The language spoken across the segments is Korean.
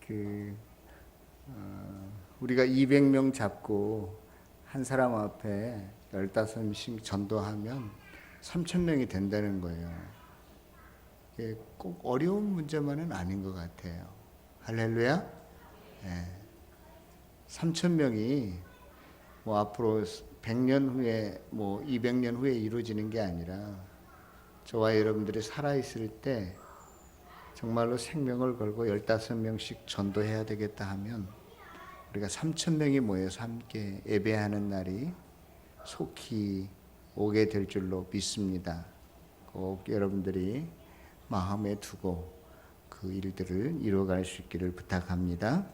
그 우리가 200명 잡고 한 사람 앞에 15명씩 전도하면 3,000명이 된다는 거예요. 이게 꼭 어려운 문제만은 아닌 것 같아요. 할렐루야. 예. 3,000명이 뭐 앞으로 100년 후에 뭐 200년 후에 이루어지는 게 아니라 저와 여러분들이 살아있을 때 정말로 생명을 걸고 15명씩 전도해야 되겠다 하면 우리가 3,000명이 모여서 함께 예배하는 날이 속히 오게 될 줄로 믿습니다. 꼭 여러분들이 마음에 두고 그 일들을 이루어갈 수 있기를 부탁합니다.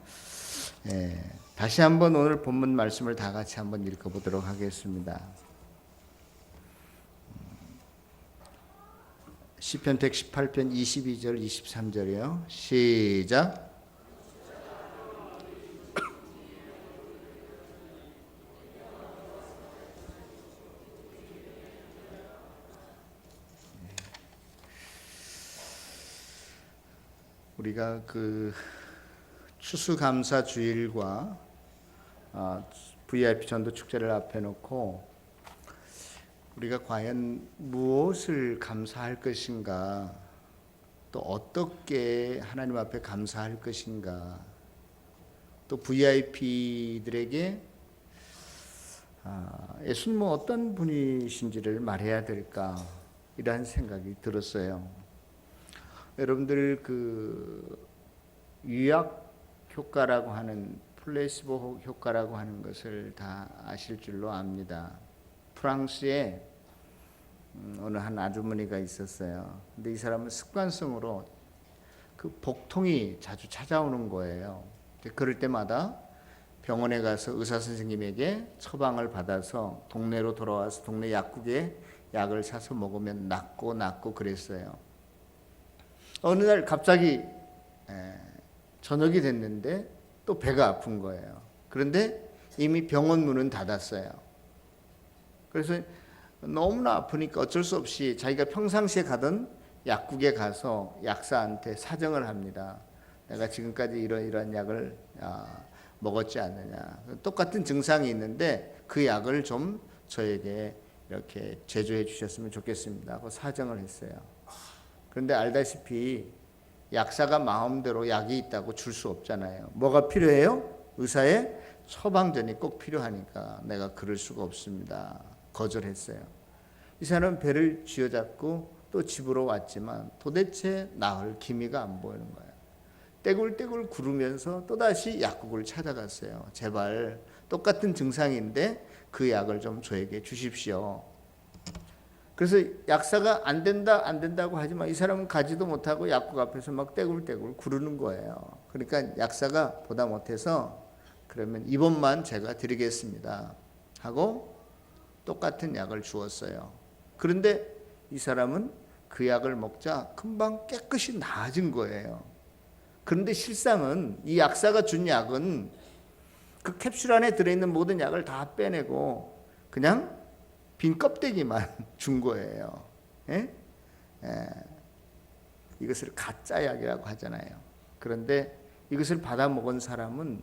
다시 한번 오늘 본문 말씀을 다 같이 한번 읽어보도록 하겠습니다. 시편 118편 22절 23절이요. 시작. 우리가 그 추수감사 주일과 VIP 전도 축제를 앞에 놓고 우리가 과연 무엇을 감사할 것인가, 또 어떻게 하나님 앞에 감사할 것인가, 또 VIP들에게 예수님은 어떤 분이신지를 말해야 될까, 이러한 생각이 들었어요. 여러분들 그 유약 효과라고 하는, 플레이스보 효과라고 하는 것을 다 아실 줄로 압니다. 프랑스에 어느 한 아주머니가 있었어요. 근데 이 사람은 습관성으로 그 복통이 자주 찾아오는 거예요. 그럴 때마다 병원에 가서 의사 선생님에게 처방을 받아서 동네로 돌아와서 동네 약국에 약을 사서 먹으면 낫고 그랬어요. 어느 날 갑자기 저녁이 됐는데 또 배가 아픈 거예요. 그런데 이미 병원 문은 닫았어요. 그래서 너무나 아프니까 어쩔 수 없이 자기가 평상시에 가던 약국에 가서 약사한테 사정을 합니다. 내가 지금까지 이러이러한 약을 먹었지 않느냐. 똑같은 증상이 있는데 그 약을 좀 저에게 이렇게 제조해 주셨으면 좋겠습니다 하고 사정을 했어요. 그런데 알다시피 약사가 마음대로 약이 있다고 줄 수 없잖아요. 뭐가 필요해요? 의사의 처방전이 꼭 필요하니까 내가 그럴 수가 없습니다. 거절했어요. 이 사람은 배를 쥐어잡고 또 집으로 왔지만 도대체 나을 기미가 안 보이는 거예요. 떼굴떼굴 구르면서 또다시 약국을 찾아갔어요. 제발 똑같은 증상인데 그 약을 좀 저에게 주십시오. 그래서 약사가 안 된다고 하지만 이 사람은 가지도 못하고 약국 앞에서 막 떼굴떼굴 구르는 거예요. 그러니까 약사가 보다 못해서 그러면 이번만 제가 드리겠습니다 하고 똑같은 약을 주었어요. 그런데 이 사람은 그 약을 먹자 금방 깨끗이 나아진 거예요. 그런데 실상은 이 약사가 준 약은 그 캡슐 안에 들어있는 모든 약을 다 빼내고 그냥 빈 껍데기만 준 거예요. 이것을 가짜 약이라고 하잖아요. 그런데 이것을 받아 먹은 사람은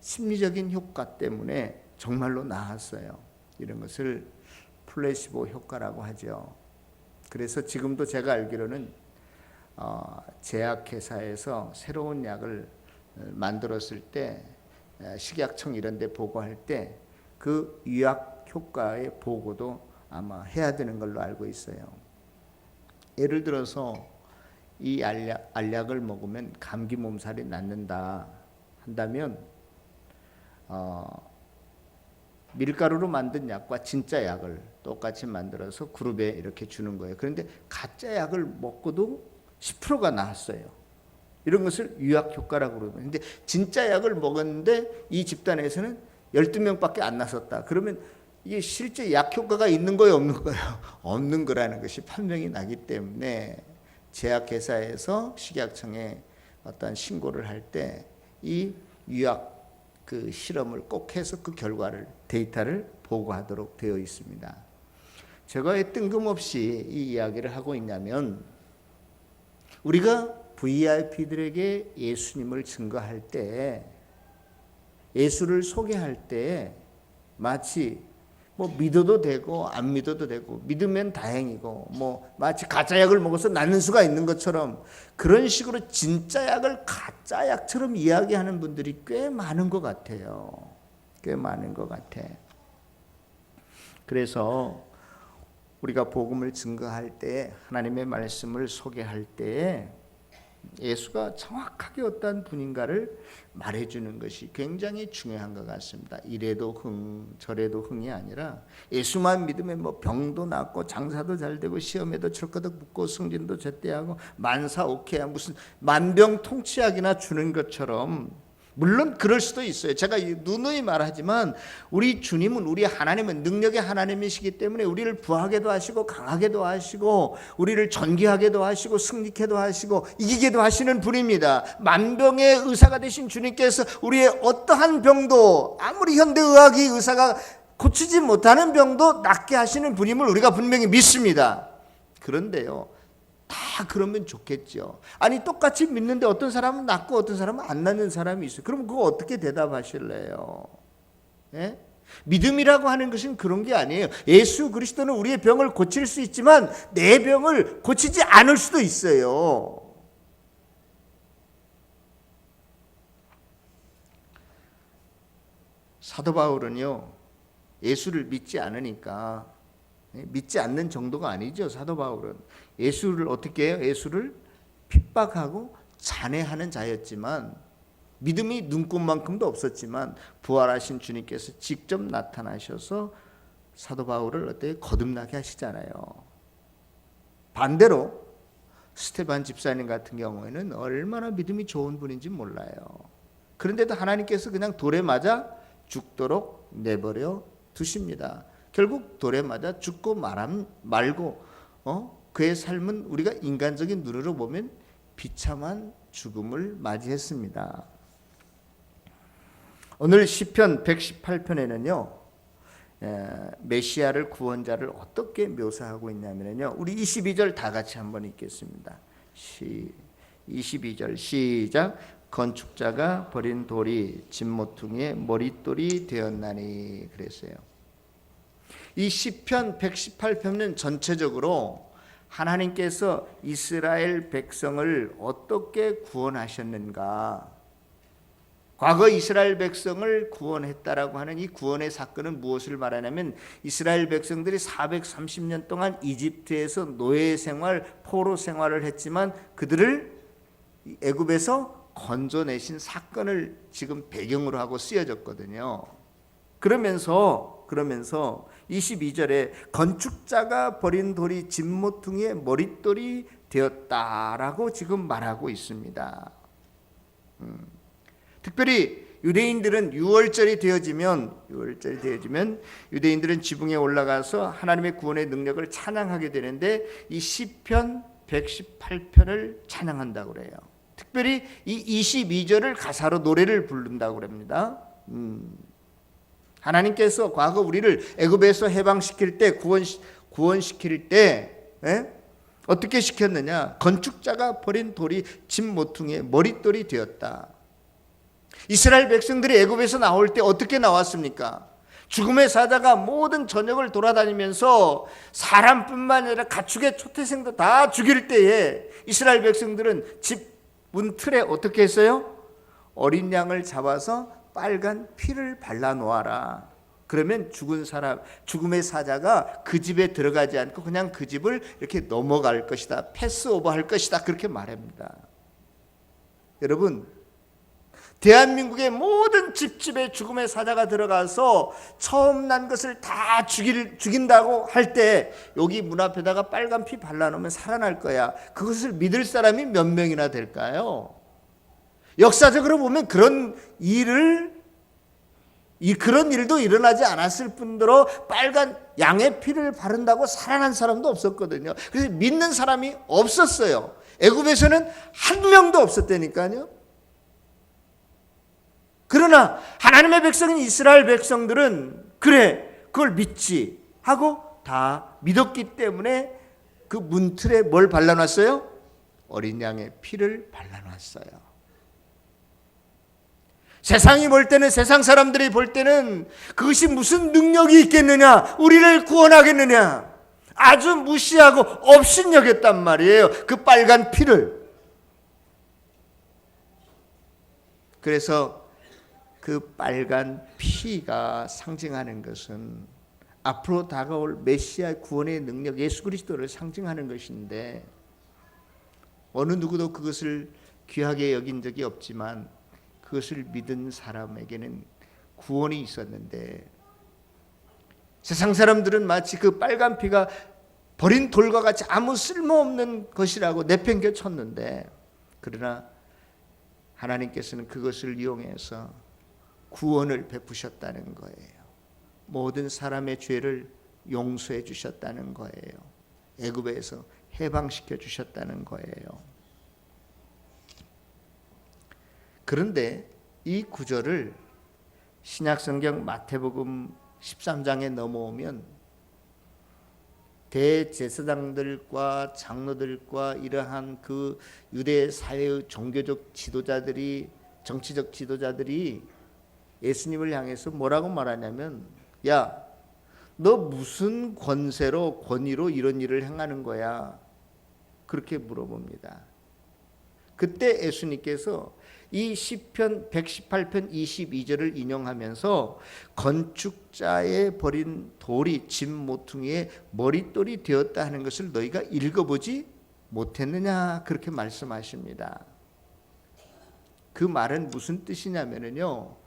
심리적인 효과 때문에 정말로 나았어요. 이런 것을 플레시보 효과라고 하죠. 그래서 지금도 제가 알기로는 제약회사에서 새로운 약을 만들었을 때 식약청 이런 데 보고할 때 그 유약 효과의 보고도 아마 해야 되는 걸로 알고 있어요. 예를 들어서 이 알약을 먹으면 감기 몸살이 낫는다 한다면 밀가루로 만든 약과 진짜 약을 똑같이 만들어서 그룹에 이렇게 주는 거예요. 그런데 가짜 약을 먹고도 10%가 나았어요. 이런 것을 유약 효과라고 그러거든요. 근데 진짜 약을 먹었는데 이 집단에서는 12명밖에 안 나섰다. 그러면 이게 실제 약 효과가 있는 거예요, 없는 거예요? 없는 거라는 것이 판명이 나기 때문에 제약회사에서 식약청에 어떤 신고를 할 때 이 유약 그 실험을 꼭 해서 그 결과를 데이터를 보고하도록 되어 있습니다. 제가 왜 뜬금없이 이 이야기를 하고 있냐면 우리가 VIP들에게 예수님을 증거할 때, 예수를 소개할 때 마치 뭐 믿어도 되고 안 믿어도 되고, 믿으면 다행이고 뭐 마치 가짜 약을 먹어서 낫는 수가 있는 것처럼 그런 식으로 진짜 약을 가짜 약처럼 이야기하는 분들이 꽤 많은 것 같아요. 꽤 많은 것 같아. 그래서 우리가 복음을 증거할 때, 하나님의 말씀을 소개할 때 예수가 정확하게 어떤 분인가를 말해주는 것이 굉장히 중요한 것 같습니다. 이래도 흥 저래도 흥이 아니라 예수만 믿으면 뭐 병도 낫고 장사도 잘 되고 시험에도 철거덕 붙고 승진도 제때하고 만사오케야 무슨 만병통치약이나 주는 것처럼, 물론 그럴 수도 있어요. 제가 누누이 말하지만 우리 주님은, 우리 하나님은 능력의 하나님이시기 때문에 우리를 부하게도 하시고 강하게도 하시고 우리를 전개하게도 하시고 승리케도 하시고 이기게도 하시는 분입니다. 만병의 의사가 되신 주님께서 우리의 어떠한 병도, 아무리 현대의학의 의사가 고치지 못하는 병도 낫게 하시는 분임을 우리가 분명히 믿습니다. 그런데요, 다 그러면 좋겠죠. 아니 똑같이 믿는데 어떤 사람은 낫고 어떤 사람은 안 낫는 사람이 있어요. 그럼 그거 어떻게 대답하실래요? 예? 믿음이라고 하는 것은 그런 게 아니에요. 예수 그리스도는 우리의 병을 고칠 수 있지만 내 병을 고치지 않을 수도 있어요. 사도 바울은요, 예수를 믿지 않으니까, 믿지 않는 정도가 아니죠. 사도 바울은 예수를 어떻게 해요? 예수를 핍박하고 잔해하는 자였지만, 믿음이 눈꽃만큼도 없었지만 부활하신 주님께서 직접 나타나셔서 사도 바울을 어떻게 거듭나게 하시잖아요. 반대로 스테반 집사님 같은 경우에는 얼마나 믿음이 좋은 분인지 몰라요. 그런데도 하나님께서 그냥 돌에 맞아 죽도록 내버려 두십니다. 결국 돌에 맞아 죽고 말고 그의 삶은 우리가 인간적인 눈으로 보면 비참한 죽음을 맞이했습니다. 오늘 시편 118편에는요 메시아를, 구원자를 어떻게 묘사하고 있냐면요, 우리 22절 다 같이 한번 읽겠습니다. 22절 시작. 건축자가 버린 돌이 진모퉁이의 머릿돌이 되었나니. 그랬어요. 이 시편 118편은 전체적으로 하나님께서 이스라엘 백성을 어떻게 구원하셨는가, 과거 이스라엘 백성을 구원했다라고 하는 이 구원의 사건은 무엇을 말하냐면, 이스라엘 백성들이 430년 동안 이집트에서 노예 생활, 포로 생활을 했지만 그들을 애굽에서 건져내신 사건을 지금 배경으로 하고 쓰여졌거든요. 그러면서 22절에 건축자가 버린 돌이 진모퉁이의 머릿돌이 되었다라고 지금 말하고 있습니다. 특별히 유대인들은 6월절이 되어지면 유대인들은 지붕에 올라가서 하나님의 구원의 능력을 찬양하게 되는데, 이 시편 118편을 찬양한다고 그래요. 특별히 이 22절을 가사로 노래를 부른다고 합니다. 하나님께서 과거 우리를 애굽에서 해방시킬 때, 구원시킬 때 어떻게 시켰느냐? 건축자가 버린 돌이 진모퉁이의 머릿돌이 되었다. 이스라엘 백성들이 애굽에서 나올 때 어떻게 나왔습니까? 죽음의 사자가 모든 전역을 돌아다니면서 사람뿐만 아니라 가축의 초태생도 다 죽일 때에 이스라엘 백성들은 집 문 틀에 어떻게 했어요? 어린 양을 잡아서 빨간 피를 발라 놓아라. 그러면 죽음의 사자가 그 집에 들어가지 않고 그냥 그 집을 이렇게 넘어갈 것이다, 패스오버 할 것이다, 그렇게 말합니다. 여러분, 대한민국의 모든 집집에 죽음의 사자가 들어가서 처음 난 것을 다 죽인다고 할 때 여기 문 앞에다가 빨간 피 발라놓으면 살아날 거야. 그것을 믿을 사람이 몇 명이나 될까요? 역사적으로 보면 그런 일도 일어나지 않았을 뿐더러 빨간 양의 피를 바른다고 살아난 사람도 없었거든요. 그래서 믿는 사람이 없었어요. 애굽에서는 한 명도 없었다니까요. 그러나 하나님의 백성인 이스라엘 백성들은 그래, 그걸 믿지 하고 다 믿었기 때문에 그 문틀에 뭘 발라놨어요? 어린 양의 피를 발라놨어요. 세상이 볼 때는, 세상 사람들이 볼 때는 그것이 무슨 능력이 있겠느냐, 우리를 구원하겠느냐, 아주 무시하고 업신여겼단 말이에요, 그 빨간 피를. 그래서 그 빨간 피가 상징하는 것은 앞으로 다가올 메시아 구원의 능력, 예수 그리스도를 상징하는 것인데, 어느 누구도 그것을 귀하게 여긴 적이 없지만 그것을 믿은 사람에게는 구원이 있었는데, 세상 사람들은 마치 그 빨간 피가 버린 돌과 같이 아무 쓸모없는 것이라고 내팽겨 쳤는데, 그러나 하나님께서는 그것을 이용해서 구원을 베푸셨다는 거예요. 모든 사람의 죄를 용서해 주셨다는 거예요. 애굽에서 해방시켜 주셨다는 거예요. 그런데 이 구절을 신약성경 마태복음 13장에 넘어오면 대제사장들과 장로들과 이러한 그 유대 사회의 종교적 지도자들이, 정치적 지도자들이 예수님을 향해서 뭐라고 말하냐면, 야, 너 무슨 권세로, 권위로 이런 일을 행하는 거야? 그렇게 물어봅니다. 그때 예수님께서 이 시편 118편 22절을 인용하면서 건축자의 버린 돌이 집 모퉁이의 머릿돌이 되었다 하는 것을 너희가 읽어보지 못했느냐, 그렇게 말씀하십니다. 그 말은 무슨 뜻이냐면요,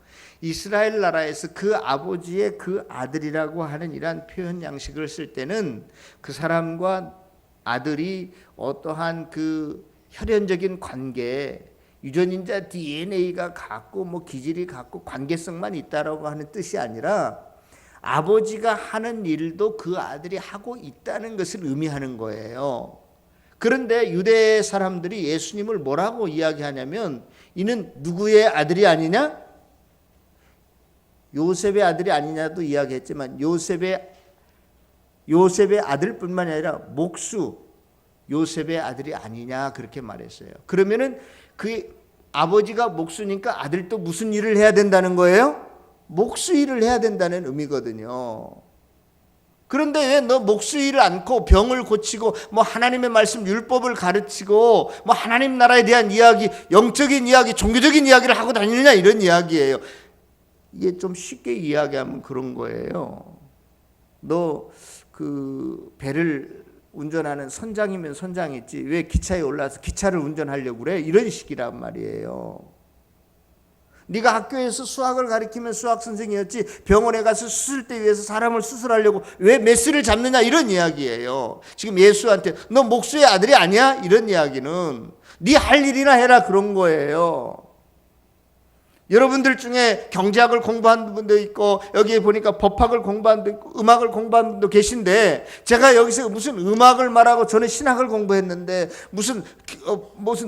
이스라엘 나라에서 그 아버지의 그 아들이라고 하는 이러한 표현 양식을 쓸 때는 그 사람과 아들이 어떠한 그 혈연적인 관계에 유전인자 DNA가 같고 뭐 기질이 같고 관계성만 있다라고 하는 뜻이 아니라 아버지가 하는 일도 그 아들이 하고 있다는 것을 의미하는 거예요. 그런데 유대 사람들이 예수님을 뭐라고 이야기하냐면, 이는 누구의 아들이 아니냐? 요셉의 아들이 아니냐도 이야기했지만 요셉의 아들뿐만이 아니라 목수 요셉의 아들이 아니냐, 그렇게 말했어요. 그러면은 그 아버지가 목수니까 아들도 무슨 일을 해야 된다는 거예요? 목수 일을 해야 된다는 의미거든요. 그런데 왜 너 목수 일을 않고 병을 고치고 뭐 하나님의 말씀 율법을 가르치고 뭐 하나님 나라에 대한 이야기, 영적인 이야기, 종교적인 이야기를 하고 다니느냐, 이런 이야기예요. 이게 좀 쉽게 이야기하면 그런 거예요. 너 그 배를 운전하는 선장이면 선장이지 왜 기차에 올라서 기차를 운전하려고 그래? 이런 식이란 말이에요. 네가 학교에서 수학을 가르치면 수학 선생이었지 병원에 가서 수술대 위에서 사람을 수술하려고 왜 메스를 잡느냐, 이런 이야기예요. 지금 예수한테 너 목수의 아들이 아니야? 이런 이야기는 네 할 일이나 해라, 그런 거예요. 여러분들 중에 경제학을 공부한 분도 있고 여기에 보니까 법학을 공부한 분도 있고 음악을 공부한 분도 계신데, 제가 여기서 무슨 음악을 말하고 저는 신학을 공부했는데 무슨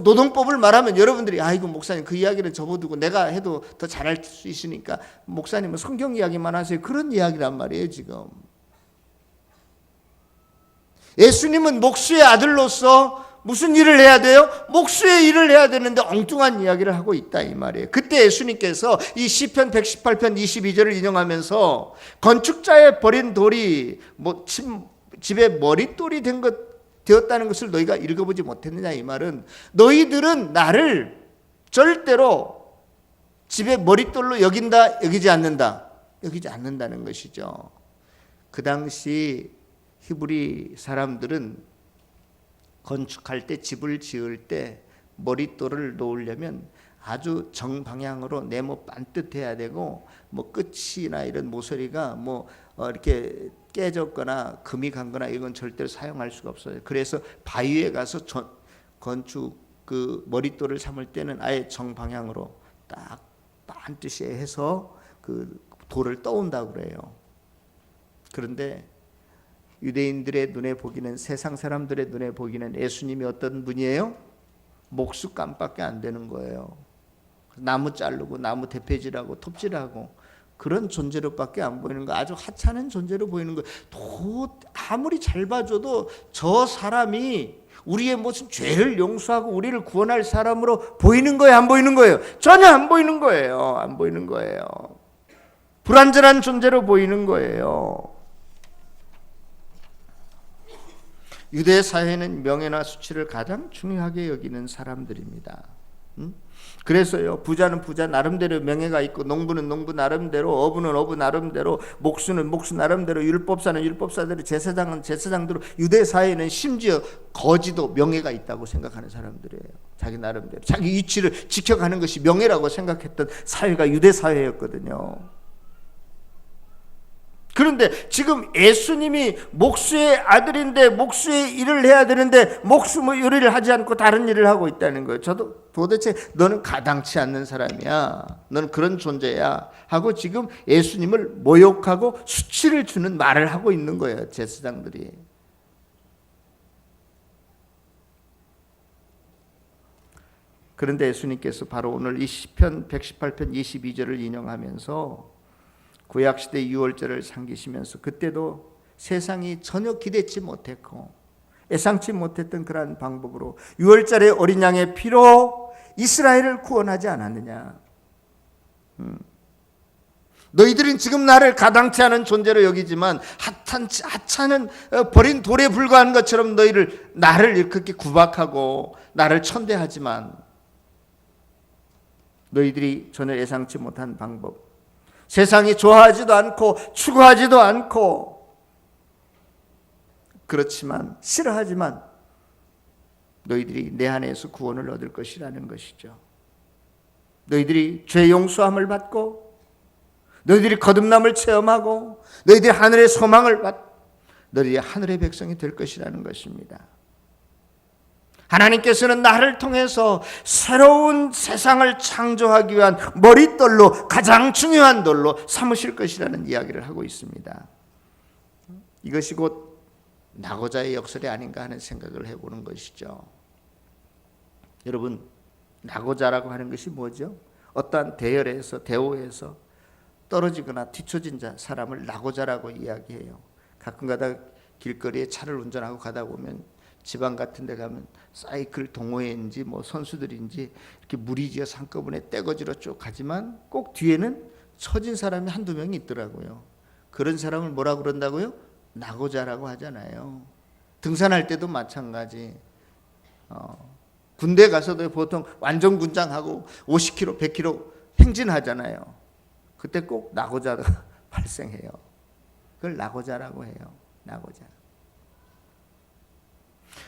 노동법을 말하면 여러분들이 아이고 목사님 그 이야기는 접어두고 내가 해도 더 잘할 수 있으니까 목사님은 성경 이야기만 하세요, 그런 이야기란 말이에요. 지금 예수님은 목수의 아들로서 무슨 일을 해야 돼요? 목수의 일을 해야 되는데 엉뚱한 이야기를 하고 있다, 이 말이에요. 그때 예수님께서 이 시편 118편 22절을 인용하면서 건축자의 버린 돌이 뭐 집의 머릿돌이 되었다는 것을 너희가 읽어보지 못했느냐, 이 말은 너희들은 나를 절대로 집의 머릿돌로 여기지 않는다는 것이죠. 그 당시 히브리 사람들은 건축할 때, 집을 지을 때 머릿돌을 놓으려면 아주 정방향으로 네모 반듯해야 되고, 뭐 끝이나 이런 모서리가 뭐 이렇게 깨졌거나 금이 간거나 이건 절대로 사용할 수가 없어요. 그래서 바위에 가서 건축 그 머릿돌을 삼을 때는 아예 정방향으로 딱 반듯이 해서 그 돌을 떠온다고 그래요. 그런데 유대인들의 눈에 보기는, 세상 사람들의 눈에 보기는 예수님이 어떤 분이에요? 목수감밖에 안 되는 거예요. 나무 자르고 나무 대패질하고 톱질하고 그런 존재로밖에 안 보이는 거예요. 아주 하찮은 존재로 보이는 거예요. 아무리 잘 봐줘도 저 사람이 우리의 무슨 죄를 용서하고 우리를 구원할 사람으로 보이는 거예요? 안 보이는 거예요? 전혀 안 보이는 거예요. 안 보이는 거예요. 불완전한 존재로 보이는 거예요. 유대 사회는 명예나 수치를 가장 중요하게 여기는 사람들입니다. 그래서요, 부자는 부자 나름대로 명예가 있고, 농부는 농부 나름대로, 어부는 어부 나름대로, 목수는 목수 나름대로, 율법사는 율법사대로, 제사장은 제사장대로, 유대 사회는 심지어 거지도 명예가 있다고 생각하는 사람들이에요. 자기 나름대로 자기 위치를 지켜가는 것이 명예라고 생각했던 사회가 유대 사회였거든요. 그런데 지금 예수님이 목수의 아들인데 목수의 일을 해야 되는데 목수의 일을 하지 않고 다른 일을 하고 있다는 거예요. 저도 도대체 너는 가당치 않는 사람이야, 너는 그런 존재야 하고 지금 예수님을 모욕하고 수치를 주는 말을 하고 있는 거예요, 제사장들이. 그런데 예수님께서 바로 오늘 이 시편 118편 22절을 인용하면서 구약시대 유월절을 상기시면서, 그때도 세상이 전혀 기대치 못했고 예상치 못했던 그러한 방법으로 유월절의 어린 양의 피로 이스라엘을 구원하지 않았느냐. 너희들은 지금 나를 가당치 않은 존재로 여기지만 하찮은 버린 돌에 불과한 것처럼 나를 이렇게 구박하고 나를 천대하지만, 너희들이 전혀 예상치 못한 방법, 세상이 좋아하지도 않고 추구하지도 않고 그렇지만 싫어하지만 너희들이 내 안에서 구원을 얻을 것이라는 것이죠. 너희들이 죄 용서함을 받고 너희들이 거듭남을 체험하고 너희들이 하늘의 소망을 너희들이 하늘의 백성이 될 것이라는 것입니다. 하나님께서는 나를 통해서 새로운 세상을 창조하기 위한 머릿돌로, 가장 중요한 돌로 삼으실 것이라는 이야기를 하고 있습니다. 이것이 곧 나고자의 역설이 아닌가 하는 생각을 해보는 것이죠. 여러분, 나고자라고 하는 것이 뭐죠? 어떠한 대오에서 떨어지거나 뒤처진 사람을 나고자라고 이야기해요. 가끔가다 길거리에 차를 운전하고 가다 보면 지방 같은 데 가면 사이클 동호회인지 선수들인지 이렇게 무리지어서 한꺼번에 떼거지로 쭉 가지만 꼭 뒤에는 처진 사람이 한두 명이 있더라고요. 그런 사람을 뭐라고 그런다고요? 나고자라고 하잖아요. 등산할 때도 마찬가지. 군대 가서도 보통 완전 군장하고 50km, 100km 행진하잖아요. 그때 꼭 나고자가 발생해요. 그걸 나고자라고 해요. 나고자.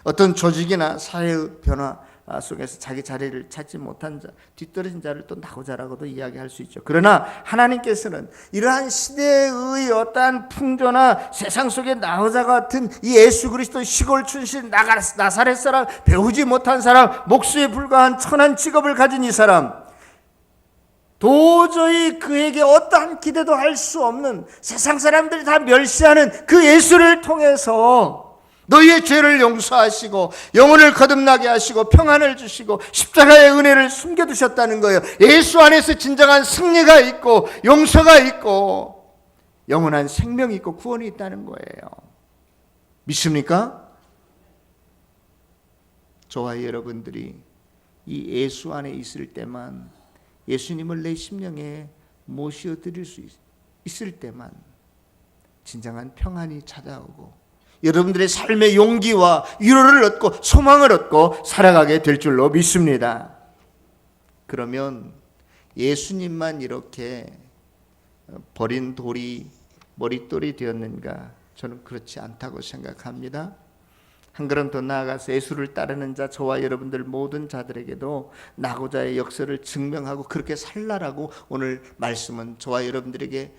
어떤 조직이나 사회의 변화 속에서 자기 자리를 찾지 못한 자, 뒤떨어진 자를 또 나고자라고도 이야기할 수 있죠. 그러나 하나님께서는 이러한 시대의 어떠한 풍조나 세상 속의 나고자 같은 이 예수 그리스도 시골 출신 나사렛 사람, 배우지 못한 사람, 목수에 불과한 천한 직업을 가진 이 사람, 도저히 그에게 어떠한 기대도 할 수 없는, 세상 사람들이 다 멸시하는 그 예수를 통해서 너희의 죄를 용서하시고 영혼을 거듭나게 하시고 평안을 주시고 십자가의 은혜를 숨겨두셨다는 거예요. 예수 안에서 진정한 승리가 있고 용서가 있고 영원한 생명이 있고 구원이 있다는 거예요. 믿습니까? 저와 여러분들이 이 예수 안에 있을 때만, 예수님을 내 심령에 모시어 드릴 수 있을 때만 진정한 평안이 찾아오고 여러분들의 삶의 용기와 위로를 얻고 소망을 얻고 살아가게 될 줄로 믿습니다. 그러면 예수님만 이렇게 버린 돌이 머릿돌이 되었는가? 저는 그렇지 않다고 생각합니다. 한 걸음 더 나아가서 예수를 따르는 자, 저와 여러분들 모든 자들에게도 나고자의 역사를 증명하고 그렇게 살라라고 오늘 말씀은 저와 여러분들에게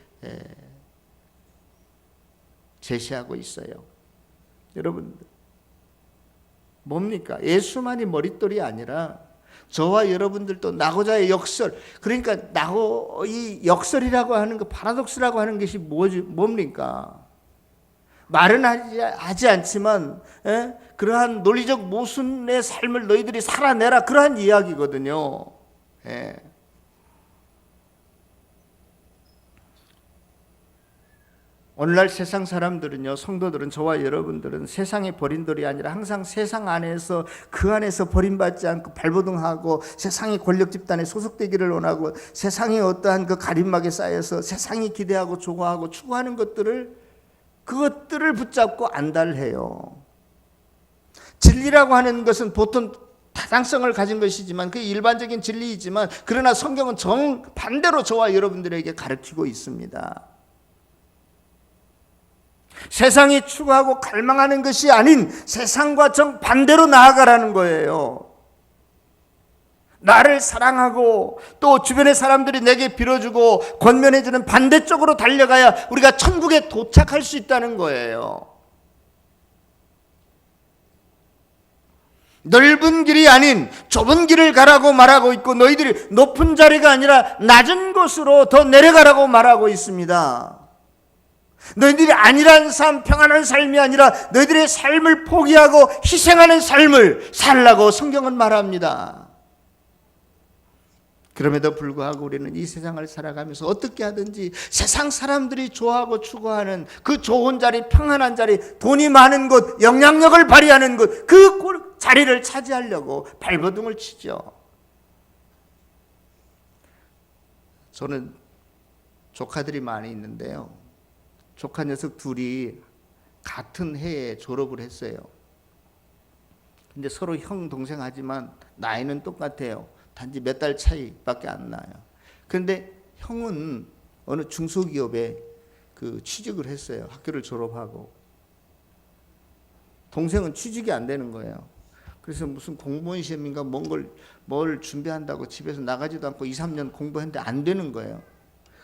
제시하고 있어요. 여러분들, 뭡니까? 예수만이 머릿돌이 아니라 저와 여러분들도 나고자의 역설, 그러니까 이 역설이라고 하는 거, 파라독스라고 하는 것이 뭡니까? 말은 하지 않지만 그러한 논리적 모순의 삶을 너희들이 살아내라, 그러한 이야기거든요. 오늘날 세상 사람들은요, 성도들은, 저와 여러분들은 세상의 버림돌이 아니라 항상 세상 안에서, 그 안에서 버림받지 않고 발버둥하고 세상의 권력 집단에 소속되기를 원하고 세상의 어떠한 그 가림막에 쌓여서 세상이 기대하고 조과하고 추구하는 그것들을 붙잡고 안달해요. 진리라고 하는 것은 보통 타당성을 가진 것이지만 그게 일반적인 진리이지만, 그러나 성경은 정반대로 저와 여러분들에게 가르치고 있습니다. 세상이 추구하고 갈망하는 것이 아닌 세상과 정반대로 나아가라는 거예요. 나를 사랑하고 또 주변의 사람들이 내게 빌어주고 권면해주는 반대쪽으로 달려가야 우리가 천국에 도착할 수 있다는 거예요. 넓은 길이 아닌 좁은 길을 가라고 말하고 있고, 너희들이 높은 자리가 아니라 낮은 곳으로 더 내려가라고 말하고 있습니다. 너희들이 안일한 삶, 평안한 삶이 아니라 너희들의 삶을 포기하고 희생하는 삶을 살라고 성경은 말합니다. 그럼에도 불구하고 우리는 이 세상을 살아가면서 어떻게 하든지 세상 사람들이 좋아하고 추구하는 그 좋은 자리, 평안한 자리, 돈이 많은 곳, 영향력을 발휘하는 곳, 그 자리를 차지하려고 발버둥을 치죠. 저는 조카들이 많이 있는데요, 조카 녀석 둘이 같은 해에 졸업을 했어요. 근데 서로 형 동생 하지만 나이는 똑같아요. 단지 몇 달 차이밖에 안 나요. 그런데 형은 어느 중소기업에 취직을 했어요. 학교를 졸업하고. 동생은 취직이 안 되는 거예요. 그래서 무슨 공무원 시험인가 뭘 준비한다고 집에서 나가지도 않고 2, 3년 공부했는데 안 되는 거예요.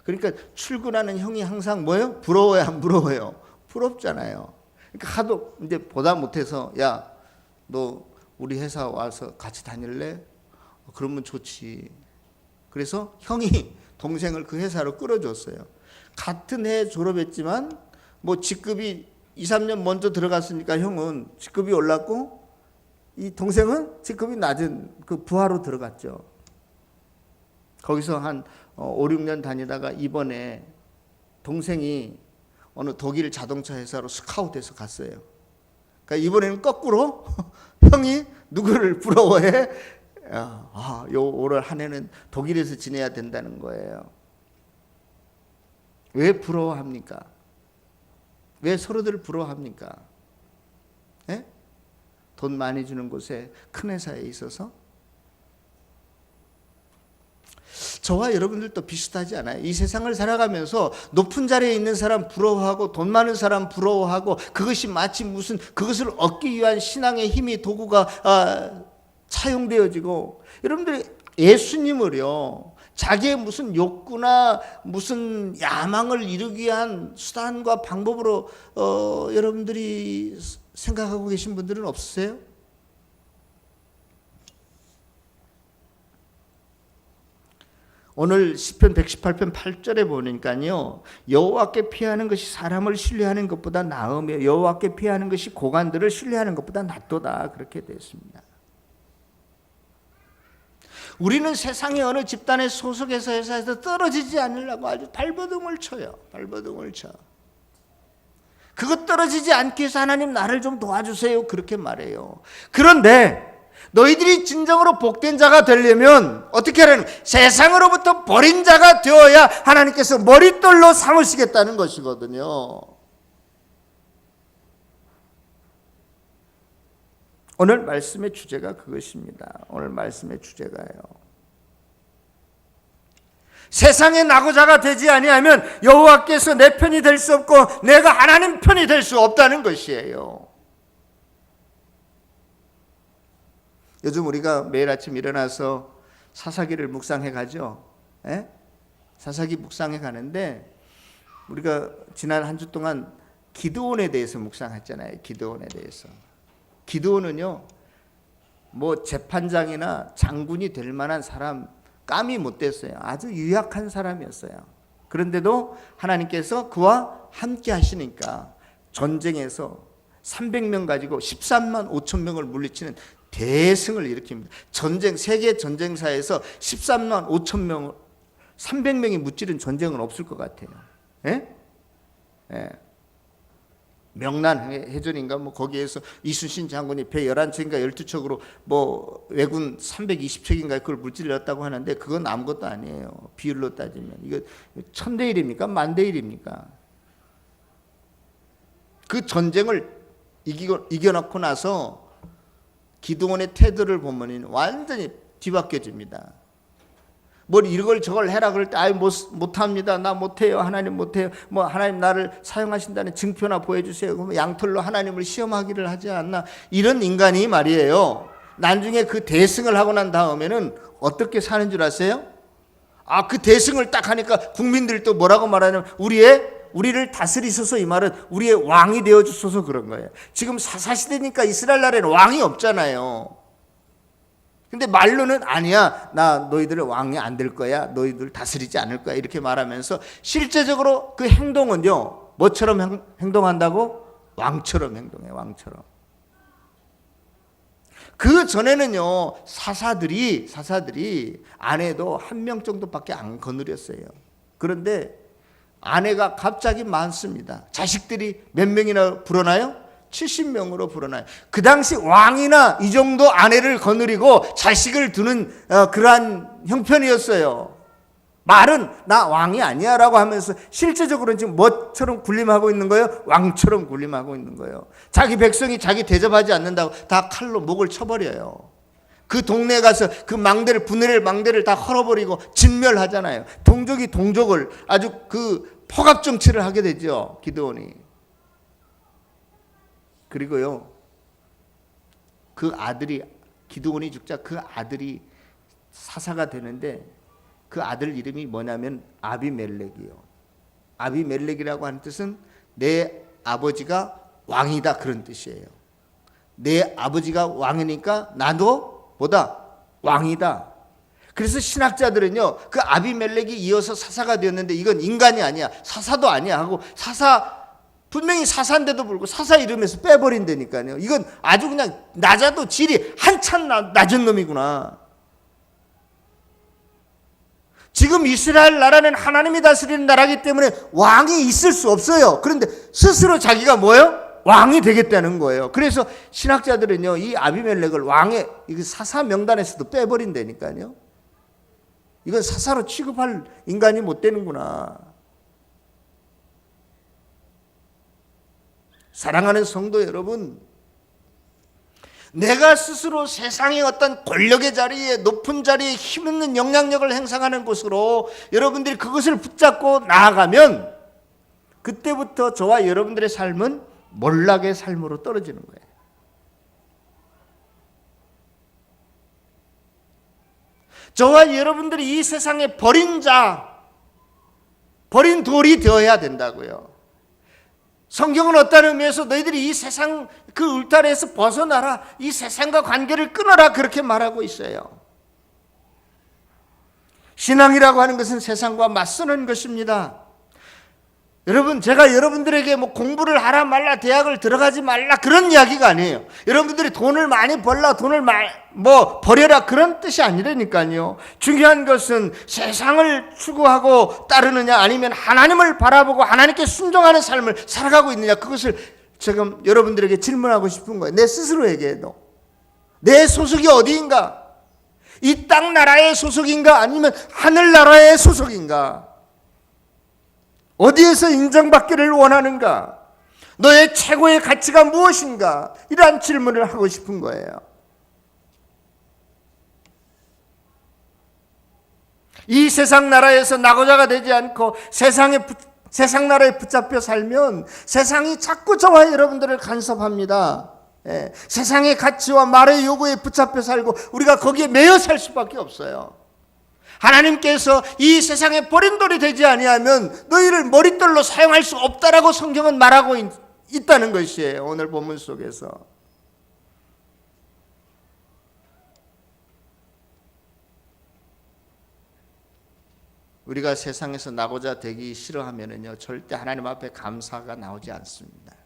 그러니까 출근하는 형이 항상 뭐예요? 부러워요, 안 부러워요? 부럽잖아요. 그러니까 하도 이제 보다 못해서, 야, 너 우리 회사 와서 같이 다닐래? 그러면 좋지. 그래서 형이 동생을 그 회사로 끌어줬어요. 같은 해에 졸업했지만 뭐 직급이 2, 3년 먼저 들어갔으니까 형은 직급이 올랐고, 이 동생은 직급이 낮은 그 부하로 들어갔죠. 거기서 한 5, 6년 다니다가 이번에 동생이 어느 독일 자동차 회사로 스카우트해서 갔어요. 그러니까 이번에는 거꾸로 형이 누구를 부러워해? 올 한 해는 독일에서 지내야 된다는 거예요. 왜 부러워합니까? 왜 서로들 부러워합니까? 예? 돈 많이 주는 곳에, 큰 회사에 있어서? 저와 여러분들도 비슷하지 않아요? 이 세상을 살아가면서 높은 자리에 있는 사람 부러워하고 돈 많은 사람 부러워하고, 그것이 마치 무슨 그것을 얻기 위한 신앙의 힘이, 도구가 차용되어지고, 여러분들이 예수님을요, 자기의 무슨 욕구나 무슨 야망을 이루기 위한 수단과 방법으로 여러분들이 생각하고 계신 분들은 없으세요? 오늘 시편 118편 8절에 보니까요, 여호와께 피하는 것이 사람을 신뢰하는 것보다 나으며 여호와께 피하는 것이 고관들을 신뢰하는 것보다 낫도다, 그렇게 되어 있습니다. 우리는 세상의 어느 집단에 소속해서 회사에서 떨어지지 않으려고 아주 발버둥을 쳐요. 발버둥을 쳐. 그것 떨어지지 않기 위해서 하나님 나를 좀 도와주세요, 그렇게 말해요. 그런데 너희들이 진정으로 복된 자가 되려면 어떻게 하라는 거예요? 세상으로부터 버린 자가 되어야 하나님께서 머릿돌로 삼으시겠다는 것이거든요. 오늘 말씀의 주제가 그것입니다. 오늘 말씀의 주제가요, 세상의 나고자가 되지 아니하면 여호와께서 내 편이 될 수 없고 내가 하나님 편이 될 수 없다는 것이에요. 요즘 우리가 매일 아침 일어나서 사사기를 묵상해 가죠. 예? 사사기 묵상해 가는데, 우리가 지난 한 주 동안 기드온에 대해서 묵상했잖아요. 기드온에 대해서. 기드온은요, 뭐 재판장이나 장군이 될 만한 사람 감이 못 됐어요. 아주 유약한 사람이었어요. 그런데도 하나님께서 그와 함께 하시니까 전쟁에서 300명 가지고 13만 5천 명을 물리치는 대승을 일으킵니다. 세계 전쟁사에서 13만 5천 명, 300명이 무찌른 전쟁은 없을 것 같아요. 예? 예. 명란 해전인가 뭐 거기에서 이순신 장군이 배 11척인가 12척으로 뭐 왜군 320척인가 그걸 물질렀다고 하는데 그건 아무것도 아니에요. 비율로 따지면 이거 1000대 1입니까? 10,000대 1입니까? 그 전쟁을 이겨놓고 나서 기드온의 태도를 보면 완전히 뒤바뀌어집니다. 뭘 이걸 저걸 해라 그럴 때 못합니다. 나 못해요. 하나님 못해요. 뭐 하나님 나를 사용하신다는 증표나 보여주세요. 그러면 양털로 하나님을 시험하기를 하지 않나. 이런 인간이 말이에요. 나중에 그 대승을 하고 난 다음에는 어떻게 사는 줄 아세요? 그 대승을 딱 하니까 국민들이 또 뭐라고 말하냐면 우리를 다스리소서, 이 말은 우리의 왕이 되어주소서 그런 거예요. 지금 사사시대니까 이스라엘 나라에는 왕이 없잖아요. 근데 말로는 아니야, 나 너희들의 왕이 안 될 거야, 너희들 다스리지 않을 거야 이렇게 말하면서 실제적으로 그 행동은요 뭐처럼 행동한다고? 왕처럼 행동해. 왕처럼. 그 전에는요 사사들이 아내도 1명 정도밖에 안 거느렸어요. 그런데 아내가 갑자기 많습니다. 자식들이 몇 명이나 불어나요? 70명으로 불어나요. 그 당시 왕이나 이 정도 아내를 거느리고 자식을 두는 그러한 형편이었어요. 말은 나 왕이 아니야 라고 하면서 실제적으로는 지금 뭐처럼 군림하고 있는 거예요? 왕처럼 군림하고 있는 거예요. 자기 백성이 자기 대접하지 않는다고 다 칼로 목을 쳐버려요. 그 동네에 가서 그 분해를 망대를 다 헐어버리고 진멸하잖아요. 동족이 동족을 아주 그 포갑 정치를 하게 되죠. 기드온이. 그리고요 그 아들이 기드온이 죽자 그 아들이 사사가 되는데 그 아들 이름이 뭐냐면 아비멜렉이요. 아비멜렉이라고 하는 뜻은 내 아버지가 왕이다 그런 뜻이에요. 내 아버지가 왕이니까 나도 뭐다? 왕이다. 그래서 신학자들은요 그 아비멜렉이 이어서 사사가 되었는데 이건 인간이 아니야, 사사도 아니야 하고 분명히 사사인데도 불구하고 사사 이름에서 빼버린다니까요. 이건 아주 그냥 낮아도 질이 한참 낮은 놈이구나. 지금 이스라엘 나라는 하나님이 다스리는 나라이기 때문에 왕이 있을 수 없어요. 그런데 스스로 자기가 뭐예요? 왕이 되겠다는 거예요. 그래서 신학자들은요 이 아비멜렉을 왕의 사사 명단에서도 빼버린다니까요. 이건 사사로 취급할 인간이 못 되는구나. 사랑하는 성도 여러분, 내가 스스로 세상의 어떤 권력의 자리에, 높은 자리에 힘있는 영향력을 행사하는 곳으로 여러분들이 그것을 붙잡고 나아가면 그때부터 저와 여러분들의 삶은 몰락의 삶으로 떨어지는 거예요. 저와 여러분들이 이 세상에 버린 돌이 되어야 된다고요. 성경은 어떤 의미에서 너희들이 이 세상 그 울타리에서 벗어나라, 이 세상과 관계를 끊어라 그렇게 말하고 있어요. 신앙이라고 하는 것은 세상과 맞서는 것입니다. 여러분, 제가 여러분들에게 뭐 공부를 하라 말라, 대학을 들어가지 말라 그런 이야기가 아니에요. 여러분들이 돈을 많이 벌라, 버려라 그런 뜻이 아니라니까요. 중요한 것은 세상을 추구하고 따르느냐 아니면 하나님을 바라보고 하나님께 순종하는 삶을 살아가고 있느냐, 그것을 지금 여러분들에게 질문하고 싶은 거예요. 내 스스로에게도. 내 소속이 어디인가? 이 땅 나라의 소속인가 아니면 하늘 나라의 소속인가? 어디에서 인정받기를 원하는가? 너의 최고의 가치가 무엇인가? 이러한 질문을 하고 싶은 거예요. 이 세상 나라에서 낙오자가 되지 않고 세상 나라에 붙잡혀 살면 세상이 자꾸 저와 여러분들을 간섭합니다. 세상의 가치와 말의 요구에 붙잡혀 살고 우리가 거기에 매여 살 수밖에 없어요. 하나님께서 이 세상에 버린 돌이 되지 아니하면 너희를 머릿돌로 사용할 수 없다라고 성경은 말하고 있다는 것이에요. 오늘 본문 속에서. 우리가 세상에서 나고자 되기 싫어하면요 절대 하나님 앞에 감사가 나오지 않습니다.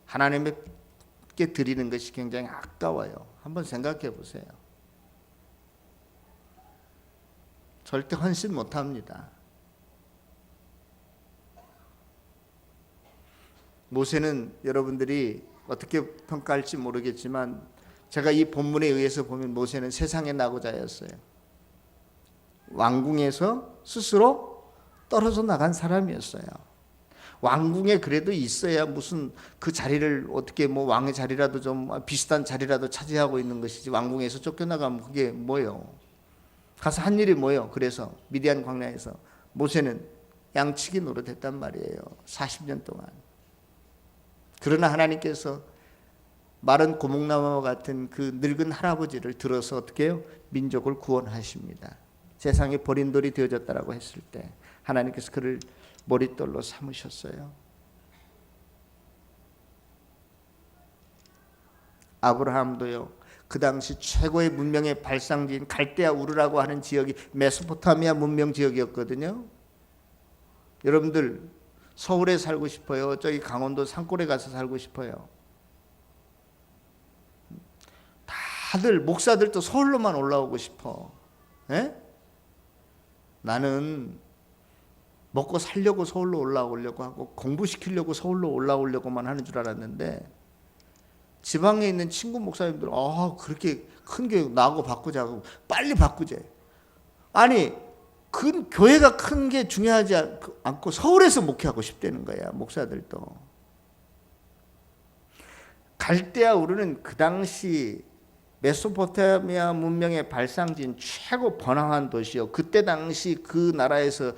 하나님께 드리는 것이 굉장히 아까워요. 한번 생각해 보세요. 절대 헌신 못합니다. 모세는 여러분들이 어떻게 평가할지 모르겠지만 제가 이 본문에 의해서 보면 모세는 세상의 낙오자였어요. 왕궁에서 스스로 떨어져 나간 사람이었어요. 왕궁에 그래도 있어야 무슨 그 자리를 어떻게 뭐 왕의 자리라도 좀 비슷한 자리라도 차지하고 있는 것이지, 왕궁에서 쫓겨나가면 그게 뭐예요? 가서 한 일이 뭐예요? 그래서 미디안 광야에서 모세는 양치기 노릇했단 말이에요. 40년 동안. 그러나 하나님께서 마른 고목나무와 같은 그 늙은 할아버지를 들어서 어떻게 해요? 민족을 구원하십니다. 세상에 버린 돌이 되어졌다라고 했을 때 하나님께서 그를 머릿돌로 삼으셨어요. 아브라함도요, 그 당시 최고의 문명의 발상지인 갈대아 우르라고 하는 지역이 메소포타미아 문명 지역이었거든요. 여러분들 서울에 살고 싶어요? 저기 강원도 산골에 가서 살고 싶어요? 다들 목사들도 서울로만 올라오고 싶어. 에? 나는 먹고 살려고 서울로 올라오려고 하고 공부시키려고 서울로 올라오려고만 하는 줄 알았는데, 지방에 있는 친구 목사님들은 그렇게 큰 교회 나하고 바꾸자고, 빨리 바꾸재. 아니 그 교회가 큰 게 중요하지 않고 서울에서 목회하고 싶다는 거야, 목사들도. 갈대아 우르는 그 당시 메소포타미아 문명의 발상지인 최고 번화한 도시요. 그때 당시 그 나라에서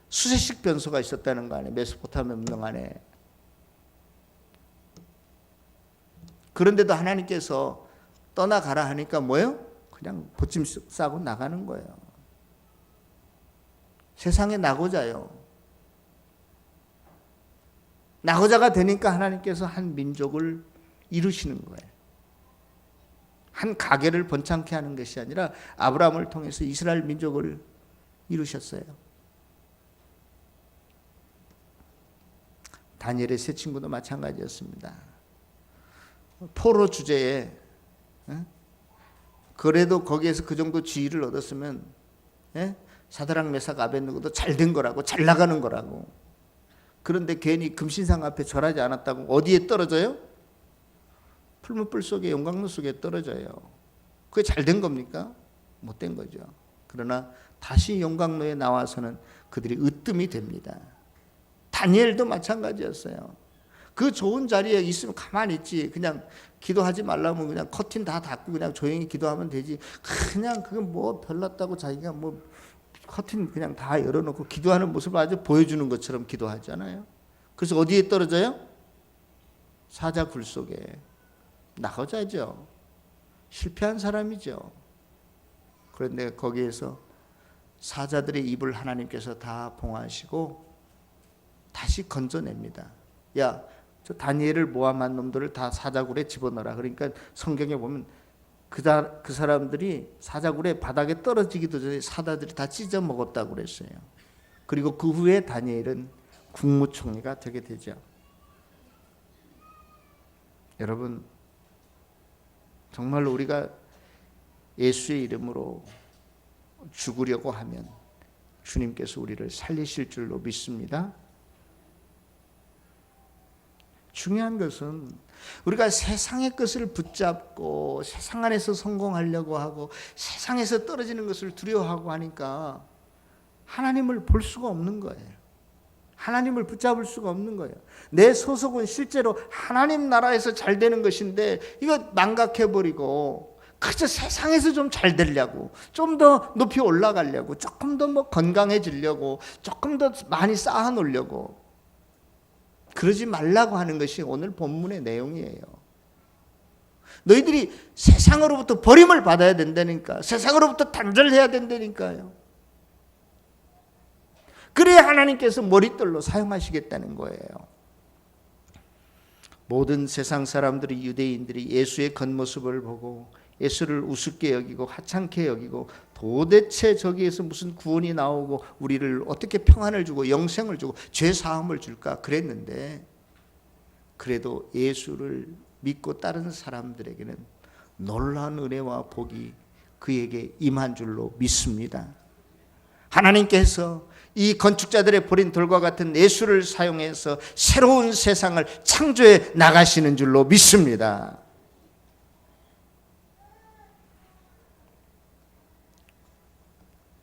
수세식 변소가 있었다는 거 아니에요, 메소포타미아 문명 안에. 그런데도 하나님께서 떠나가라 하니까 뭐예요? 그냥 보침 싸고 나가는 거예요. 세상에 낙오자요. 낙오자가 되니까 하나님께서 한 민족을 이루시는 거예요. 한 가게를 번창케 하는 것이 아니라 아브라함을 통해서 이스라엘 민족을 이루셨어요. 다니엘의 세 친구도 마찬가지였습니다. 포로 주제에 그래도 거기에서 그 정도 지위를 얻었으면 사드락 메삭 아벳느고도 잘 된 거라고, 잘 나가는 거라고. 그런데 괜히 금신상 앞에 절하지 않았다고 어디에 떨어져요? 풀무불 속에, 용광로 속에 떨어져요. 그게 잘 된 겁니까? 못 된 거죠. 그러나 다시 용광로에 나와서는 그들이 으뜸이 됩니다. 다니엘도 마찬가지였어요. 그 좋은 자리에 있으면 가만히 있지. 그냥 기도하지 말라면 그냥 커튼 다 닫고 그냥 조용히 기도하면 되지. 그냥 그건 뭐 별났다고 자기가 뭐 커튼 그냥 다 열어놓고 기도하는 모습을 아주 보여주는 것처럼 기도하잖아요. 그래서 어디에 떨어져요? 사자 굴 속에. 낙오자죠. 실패한 사람이죠. 그런데 거기에서 사자들의 입을 하나님께서 다 봉하시고 다시 건져냅니다. 야, 저 다니엘을 모함한 놈들을 다 사자굴에 집어넣어라. 그러니까 성경에 보면 그 사람들이 사자굴에 바닥에 떨어지기도 전에 사자들이 다 찢어 먹었다고 그랬어요. 그리고 그 후에 다니엘은 국무총리가 되게 되죠. 여러분, 정말로 우리가 예수의 이름으로 죽으려고 하면 주님께서 우리를 살리실 줄로 믿습니다. 중요한 것은 우리가 세상의 것을 붙잡고 세상 안에서 성공하려고 하고 세상에서 떨어지는 것을 두려워하고 하니까 하나님을 볼 수가 없는 거예요. 하나님을 붙잡을 수가 없는 거예요. 내 소속은 실제로 하나님 나라에서 잘 되는 것인데 이거 망각해버리고 그저 세상에서 좀 잘 되려고, 좀 더 높이 올라가려고, 조금 더 뭐 건강해지려고, 조금 더 많이 쌓아놓으려고, 그러지 말라고 하는 것이 오늘 본문의 내용이에요. 너희들이 세상으로부터 버림을 받아야 된다니까, 세상으로부터 단절해야 된다니까요. 그래야 하나님께서 머릿돌로 사용하시겠다는 거예요. 모든 세상 사람들이, 유대인들이 예수의 겉모습을 보고 예수를 우습게 여기고 하찮게 여기고 도대체 저기에서 무슨 구원이 나오고 우리를 어떻게 평안을 주고 영생을 주고 죄 사함을 줄까 그랬는데, 그래도 예수를 믿고 따르는 사람들에게는 놀라운 은혜와 복이 그에게 임한 줄로 믿습니다. 하나님께서 이 건축자들의 버린 돌과 같은 예술을 사용해서 새로운 세상을 창조해 나가시는 줄로 믿습니다.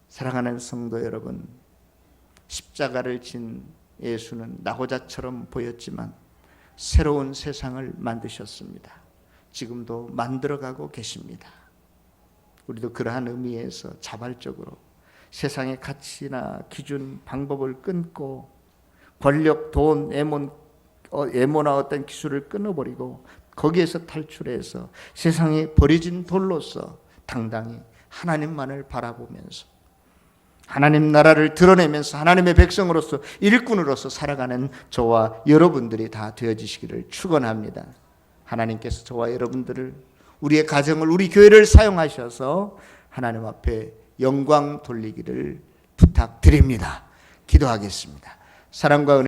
사랑하는 성도 여러분, 십자가를 진 예수는 나고자처럼 보였지만 새로운 세상을 만드셨습니다. 지금도 만들어가고 계십니다. 우리도 그러한 의미에서 자발적으로 세상의 가치나 기준, 방법을 끊고 권력, 돈, 애모나 어떤 기술을 끊어버리고 거기에서 탈출해서 세상에 버려진 돌로서 당당히 하나님만을 바라보면서 하나님 나라를 드러내면서 하나님의 백성으로서 일꾼으로서 살아가는 저와 여러분들이 다 되어지시기를 축원합니다. 하나님께서 저와 여러분들을, 우리의 가정을, 우리 교회를 사용하셔서 하나님 앞에 영광 돌리기를 부탁드립니다. 기도하겠습니다. 사랑과 은혜